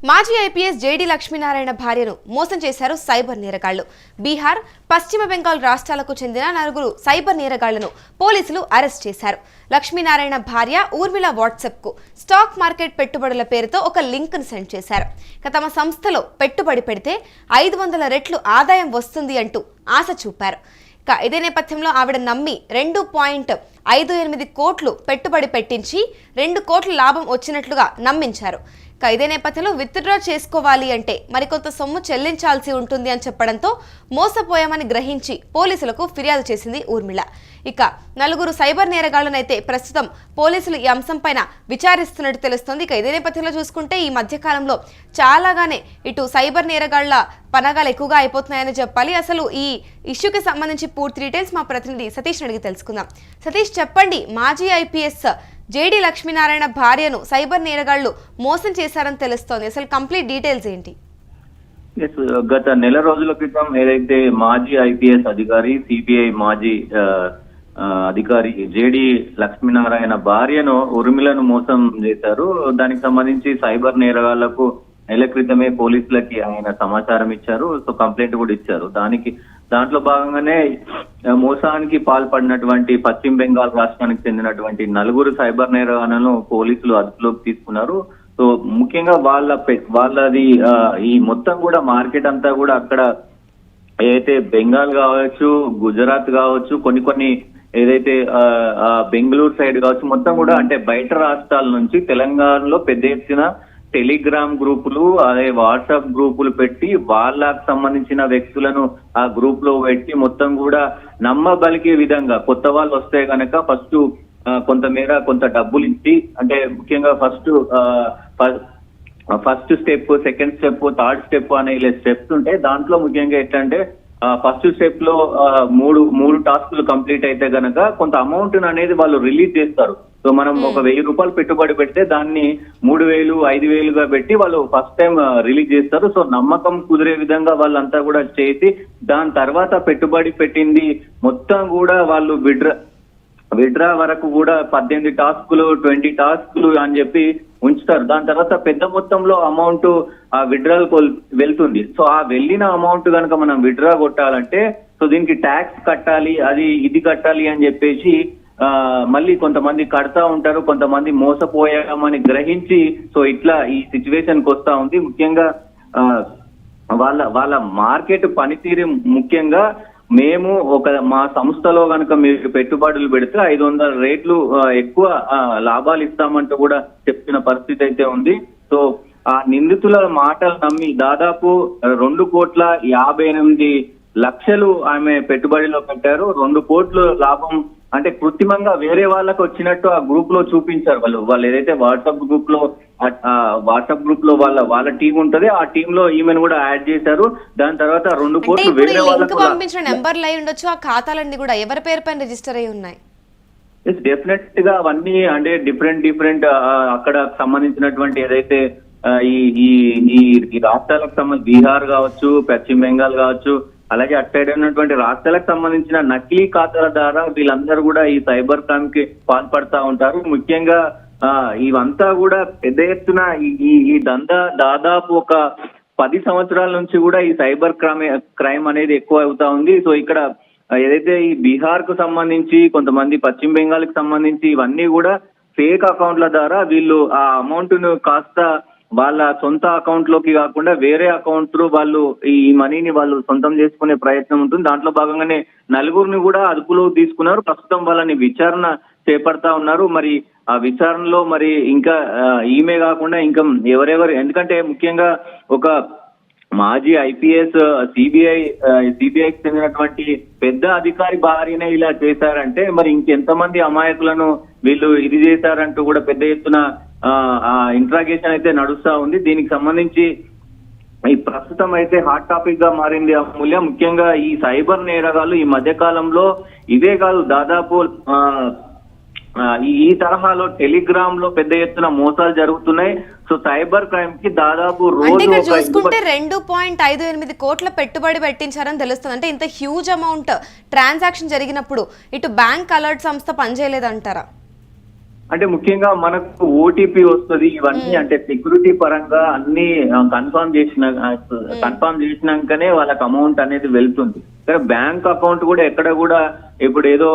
మాజీ IPS JD Lakshminarayana భార్యను మోసం చేశారు సైబర్ నేరగాళ్లు. బీహార్, పశ్చిమ బెంగాల్ రాష్ట్రాలకు చెందిన 4 సైబర్ నేరగాళ్లను పోలీసులు అరెస్ట్ చేశారు. లక్ష్మీనారాయణ భార్య ఊర్మిళ వాట్సాప్కు స్టాక్ మార్కెట్ పెట్టుబడుల పేరుతో ఒక లింక్ను సెండ్ చేశారు. తమ సంస్థలో పెట్టుబడి పెడితే 500 రెట్లు ఆదాయం వస్తుంది అంటూ ఆశ చూపారు. ఇదే నేపథ్యంలో ఆవిడ నమ్మి 2.58 కోట్లు పెట్టుబడి పెట్టించి 2 కోట్ల లాభం వచ్చినట్లుగా నమ్మించారు. ఇదే నేపథ్యంలో విత్డ్రా చేసుకోవాలి అంటే మరికొంత సొమ్ము చెల్లించాల్సి ఉంటుంది అని చెప్పడంతో మోసపోయామని గ్రహించి పోలీసులకు ఫిర్యాదు చేసింది ఊర్మిళ. 4 సైబర్ నేరగాళ్లనైతే ప్రస్తుతం పోలీసులు ఈ అంశంపైన విచారిస్తున్నట్టు తెలుస్తోంది. ఇదే నేపథ్యంలో చూసుకుంటే ఈ మధ్యకాలంలో చాలాగానే ఇటు సైబర్ నేరగాళ్ల పనగాలు ఎక్కువగా అయిపోతున్నాయని చెప్పాలి. అసలు ఈ ఇష్యూకి సంబంధించి పూర్తి డీటెయిల్స్ మా ప్రతినిధి సతీష్ అడిగి తెలుసుకుందాం. సతీష్, చెప్పండి, మాజీ ఐపీఎస్ జేడీ లక్ష్మీనారాయణ భార్యను సైబర్ నేరగాళ్లు మోసం చేశారని తెలుస్తోంది. అసలు కంప్లీట్ డీటెయిల్స్ ఏంటి? గత నెల రోజుల క్రితం ఏదైతే మాజీ ఐపీఎస్ అధికారి, సిబిఐ మాజీ అధికారి జేడీ లక్ష్మీనారాయణ భార్యను ఊర్మిళను మోసం చేశారు. దానికి సంబంధించి సైబర్ నేరగాళ్లకు నెల క్రితమే పోలీసులకి ఆయన సమాచారం ఇచ్చారు. సో కంప్లైంట్ కూడా ఇచ్చారు. దాంట్లో భాగంగానే మోసానికి పాల్పడినటువంటి పశ్చిమ బెంగాల్ రాష్ట్రానికి చెందినటువంటి 4 సైబర్ నేరగాళ్లను పోలీసులు అదుపులోకి తీసుకున్నారు. సో ముఖ్యంగా వాళ్ళది ఈ మొత్తం కూడా మార్కెట్ అంతా కూడా అక్కడ ఏదైతే బెంగాల్ కావచ్చు, గుజరాత్ కావచ్చు, కొన్ని ఏదైతే బెంగళూరు సైడ్ కావచ్చు, మొత్తం కూడా అంటే బయట రాష్ట్రాల నుంచి తెలంగాణలో పెద్ద ఎత్తున టెలిగ్రామ్ గ్రూపులు, అదే వాట్సాప్ గ్రూపులు పెట్టి వాళ్ళకు సంబంధించిన వ్యక్తులను ఆ గ్రూప్ లో పెట్టి మొత్తం కూడా నమ్మబలికే విధంగా కొత్త వాళ్ళు వస్తే గనక కొంత డబ్బులు ఇచ్చి, అంటే ముఖ్యంగా first step, second step, third step అనే ఇలా స్టెప్స్ ఉంటాయి. దాంట్లో ముఖ్యంగా ఏంటంటే ఫస్ట్ స్టెప్ లో మూడు టాస్క్లు కంప్లీట్ అయితే గనక కొంత అమౌంట్ అనేది వాళ్ళు రిలీజ్ చేస్తారు. సో మనం ఒక 1000 రూపాయలు పెట్టుబడి పెడితే దాన్ని 3000, 5000గా పెట్టి వాళ్ళు ఫస్ట్ టైం రిలీజ్ చేస్తారు. సో నమ్మకం కుదిరే విధంగా వాళ్ళంతా కూడా చేసి దాని తర్వాత పెట్టుబడి పెట్టింది మొత్తం కూడా వాళ్ళు విడ్రా వరకు కూడా 18 టాస్కులు, 20 టాస్కులు అని చెప్పి ఉంచుతారు. దాని తర్వాత పెద్ద మొత్తంలో అమౌంట్ ఆ విడ్రాలకు వెళ్తుంది. సో ఆ వెళ్ళిన అమౌంట్ కనుక మనం విడ్రా కొట్టాలంటే సో దీనికి ట్యాక్స్ కట్టాలి, ఇది కట్టాలి అని చెప్పేసి మళ్ళీ కొంతమంది కడతా ఉంటారు. కొంతమంది మోసపోయామని గ్రహించి సో ఇట్లా ఈ సిచ్యువేషన్ కి వస్తా ఉంది. ముఖ్యంగా వాళ్ళ మార్కెట్ పనితీరు ముఖ్యంగా మేము మా సంస్థలో కనుక మీరు పెట్టుబడులు పెడితే 500 రెట్లు ఎక్కువ లాభాలు ఇస్తామంటూ కూడా చెప్పిన పరిస్థితి అయితే ఉంది. సో ఆ నిందితుల మాటలు నమ్మి దాదాపు 2,58,00,000 ఆమె పెట్టుబడిలో పెట్టారు. 2 కోట్లు లాభం అంటే కృత్రిమంగా వేరే వాళ్ళకి వచ్చినట్టు ఆ గ్రూప్ లో చూపించారు. వాళ్ళు ఏదైతే వాట్సాప్ గ్రూప్ లో వాళ్ళ టీం ఉంటది, ఆ టీమ్ లో ఈమెను కూడా యాడ్ చేశారు. దాని తర్వాత 2 కోట్లు వేరే వాళ్ళకి పంపించిన నెంబర్లు అయి ఉండొచ్చు. ఆ ఖాతాలన్నీ కూడా ఎవరి పేరు పైన రిజిస్టర్ అయి ఉన్నాయి? డెఫినెట్ గా అవన్నీ అంటే డిఫరెంట్ అక్కడ సంబంధించినటువంటి ఏదైతే ఈ రాష్ట్రాలకు సంబంధించి బీహార్ కావచ్చు, పశ్చిమ బెంగాల్ కావచ్చు, అలాగే అటు సైడ్ ఉన్నటువంటి రాష్ట్రాలకు సంబంధించిన నకిలీ ఖాతాల ద్వారా వీళ్ళందరూ కూడా ఈ సైబర్ క్రైమ్ కి పాల్పడతా ఉంటారు. ముఖ్యంగా ఇవంతా కూడా పెద్ద ఎత్తున ఈ దందా దాదాపు ఒక 10 సంవత్సరాల నుంచి కూడా ఈ సైబర్ క్రైమ్ అనేది ఎక్కువ అవుతా ఉంది. సో ఇక్కడ ఏదైతే ఈ బీహార్ కు సంబంధించి, కొంతమంది పశ్చిమ బెంగాల్ కి సంబంధించి ఇవన్నీ కూడా ఫేక్ అకౌంట్ల ద్వారా వీళ్ళు ఆ అమౌంట్ ను కాస్త వాళ్ళ సొంత అకౌంట్ లోకి కాకుండా వేరే అకౌంట్ వాళ్ళు ఈ మనీని వాళ్ళు సొంతం చేసుకునే ప్రయత్నం ఉంటుంది. దాంట్లో భాగంగానే 4 కూడా అదుపులో తీసుకున్నారు. ప్రస్తుతం వాళ్ళని విచారణ చేపడతా ఉన్నారు. మరి ఆ విచారణలో మరి ఇంకా ఈమె కాకుండా ఇంకా ఎవరెవరు, ఎందుకంటే ముఖ్యంగా ఒక మాజీ ఐపీఎస్ సిబిఐకి చెందినటువంటి పెద్ద అధికారి భార్యనే ఇలా చేశారంటే మరి ఇంకెంతమంది అమాయకులను వీళ్ళు ఇది చేశారంటూ కూడా పెద్ద ఎత్తున ఇంట్రాగేషన్ అయితే నడుస్తా ఉంది. దీనికి సంబంధించి ఈ ప్రస్తుతం అయితే హాట్ టాపిక్ గా మారింది అమూల్య. ముఖ్యంగా ఈ సైబర్ నేరగాళ్లు ఈ మధ్య కాలంలో ఇవే కాదు, దాదాపు ఈ తరహాలో టెలిగ్రామ్ లో పెద్ద ఎత్తున మోసాలు జరుగుతున్నాయి. సో సైబర్ క్రైమ్ కి దాదాపు రోజు చూసుకుంటే 2.58 కోట్ల పెట్టుబడి పెట్టించారని తెలుస్తుంది. అంటే ఇంత హ్యూజ్ అమౌంట్ ట్రాన్సాక్షన్ జరిగినప్పుడు ఇటు బ్యాంక్ అలర్ట్ సంస్థ పనిచేయలేదంటారా? అంటే ముఖ్యంగా మనకు ఓటీపీ వస్తుంది ఇవన్నీ అంటే సెక్యూరిటీ పరంగా అన్ని కన్ఫర్మ్ చేసినాకనే వాళ్ళకి అమౌంట్ అనేది వెళ్తుంది. బ్యాంక్ అకౌంట్ కూడా ఎక్కడ కూడా ఇప్పుడు ఏదో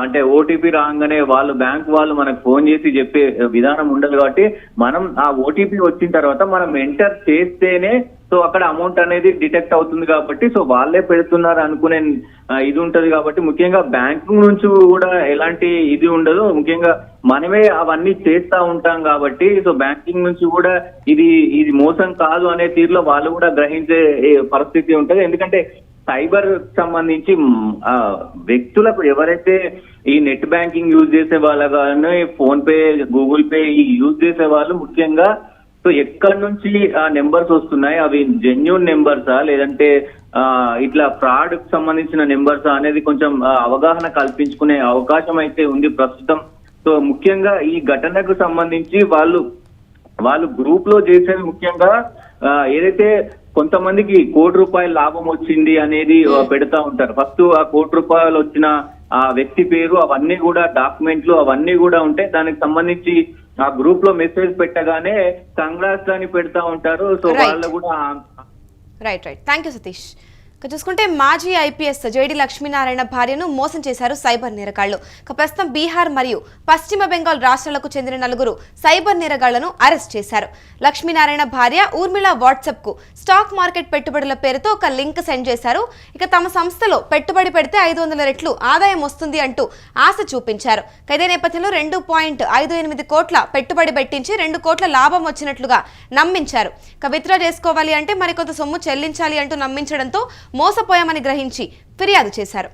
అంటే ఓటీపీ రాగానే బ్యాంక్ వాళ్ళు మనకు ఫోన్ చేసి చెప్పే విధానం ఉండదు. కాబట్టి మనం ఆ ఓటీపీ వచ్చిన తర్వాత మనం ఎంటర్ చేస్తేనే సో అక్కడ అమౌంట్ అనేది డిటెక్ట్ అవుతుంది. కాబట్టి సో వాళ్ళే పెడుతున్నారు అనుకునే ఇది ఉంటది. కాబట్టి ముఖ్యంగా బ్యాంకింగ్ నుంచి కూడా ఎలాంటి ఇది ఉండదు. ముఖ్యంగా మనమే అవన్నీ చేస్తా ఉంటాం కాబట్టి సో బ్యాంకింగ్ నుంచి కూడా ఇది మోసం కాదు అనే తీరులో వాళ్ళు కూడా గ్రహించే పరిస్థితి ఉంటది. ఎందుకంటే సైబర్ సంబంధించి వ్యక్తులకు ఎవరైతే ఈ నెట్ బ్యాంకింగ్ యూజ్ చేసే వాళ్ళ కానీ phone pay, Google pay use చేసే వాళ్ళు ముఖ్యంగా సో ఎక్కడి నుంచి ఆ నెంబర్స్ వస్తున్నాయి, అవి జెన్యూన్ నెంబర్సా లేదంటే ఇట్లా ఫ్రాడ్ కు సంబంధించిన నెంబర్సా అనేది కొంచెం అవగాహన కల్పించుకునే అవకాశం అయితే ఉంది ప్రస్తుతం. సో ముఖ్యంగా ఈ ఘటనకు సంబంధించి వాళ్ళు గ్రూప్ లో చేసేది ముఖ్యంగా ఏదైతే కొంతమందికి ₹1,00,00,000 లాభం వచ్చింది అనేది పెడతా ఉంటారు. ఫస్ట్ ఆ ₹1,00,00,000 వచ్చిన ఆ వ్యక్తి పేరు అవన్నీ కూడా డాక్యుమెంట్లు అవన్నీ కూడా ఉంటాయి. దానికి సంబంధించి ఆ గ్రూప్ లో మెసేజ్ పెట్టగానే కంగ్రాట్స్ అని పెడతా ఉంటారు. సో వాళ్ళు కూడా రైట్ థ్యాంక్ యూ సతీష్. చూసుకుంటే మాజీ ఐపీఎస్ జేడి లక్ష్మీనారాయణ భార్యను మోసం చేశారు సైబర్ నేరగాళ్లు. ప్రస్తుతం బీహార్ మరియు పశ్చిమ బెంగాల్ రాష్ట్రాలకు చెందిన 4 సైబర్ నేరగాళ్లను అరెస్ట్ చేశారు. లక్ష్మీనారాయణ భార్య ఊర్మిళ వాట్సాప్ కు స్టాక్ మార్కెట్ పెట్టుబడుల పేరుతో ఒక లింక్ సెండ్ చేశారు. తమ సంస్థలో పెట్టుబడి పెడితే 500 రెట్లు ఆదాయం వస్తుంది అంటూ ఆశ చూపించారు. ఇదే నేపథ్యంలో 2.58 కోట్ల పెట్టుబడి పెట్టించి 2 కోట్ల లాభం వచ్చినట్లుగా నమ్మించారు. విత్డ్రా చేసుకోవాలి అంటే మరికొంత సొమ్ము చెల్లించాలి అంటూ నమ్మించడంతో మోసపోయామని గ్రహించి ఫిర్యాదు చేశారు.